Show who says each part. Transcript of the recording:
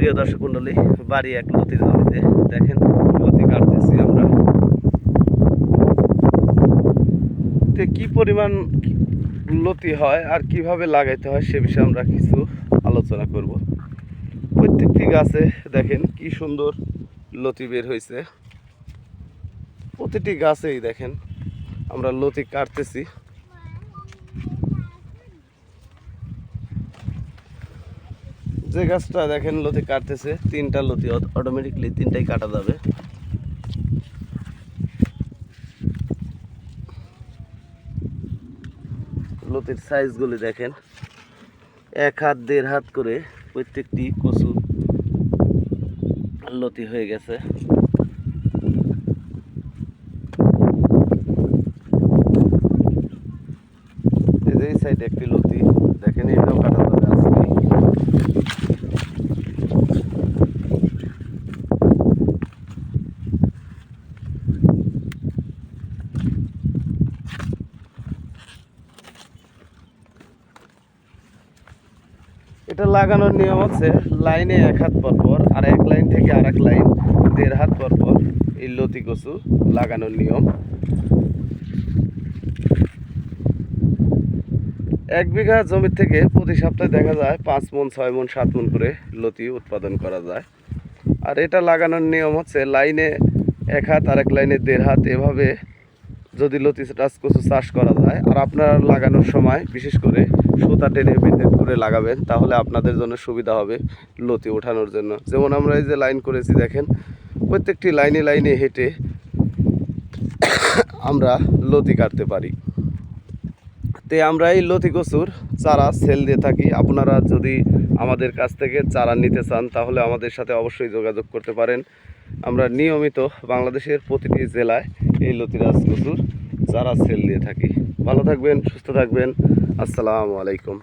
Speaker 1: প্রিয় দর্শক মণ্ডলী, বাড়ি এক লতির জমিতে দেখেন লতি কাটতেছি আমরা। কি পরিমাণ লতি হয় আর কিভাবে লাগাইতে হয় সে বিষয়ে আমরা কিছু আলোচনা করব। প্রত্যেকটি গাছে দেখেন কি সুন্দর লতি বের হয়েছে। প্রতিটি গাছেই দেখেন আমরা লতি কাটতেছি। যে গাছটা দেখেন লতি কাটতেছে, তিনটা লতি অটোমেটিকলি তিনটাই কাটা যাবে। লতির সাইজগুলি দেখেন, 1 হাত 1.5 হাত করে প্রত্যেকটি কচু লতি হয়ে গেছে। এই সাইডে একটি লতি দেখেন, এটাও কাটা যাবে আজকে। এটা লাগানোর নিয়ম হচ্ছে লাইনে 1 হাত পরপর আর এক লাইন থেকে আর এক লাইন 1.5 হাত পরপর এই লতি কচু লাগানোর নিয়ম। 1 বিঘা জমি থেকে প্রতি সপ্তাহে দেখা যায় 5 মণ 6 মণ 7 মণ করে লতি উৎপাদন করা যায়। আর এটা লাগানোর নিয়ম হচ্ছে লাইনে 1 হাত আর এক লাইনে 1.5 হাত, এভাবে যদি লতি কচু চাষ করা যায়। আর আপনারা লাগানোর সময় বিশেষ করে সুতা টেনে বেঁধে করে লাগাবেন, তাহলে আপনাদের জন্য সুবিধা হবে লতি ওঠানোর জন্য। যেমন আমরা এই যে লাইন করেছি দেখেন, প্রত্যেকটি লাইনে লাইনে হেঁটে আমরা লতি কাটতে পারি। তে আমরা এই লতি কচুর চারা সেল দিয়ে থাকি। আপনারা যদি আমাদের কাছ থেকে চারা নিতে চান তাহলে আমাদের সাথে অবশ্যই যোগাযোগ করতে পারেন। আমরা নিয়মিত বাংলাদেশের প্রতিটি জেলায় এই লতিরাজ কচুর চারা সেল দিয়ে থাকি। ভালো থাকবেন, সুস্থ থাকবেন। আসসালামু আলাইকুম।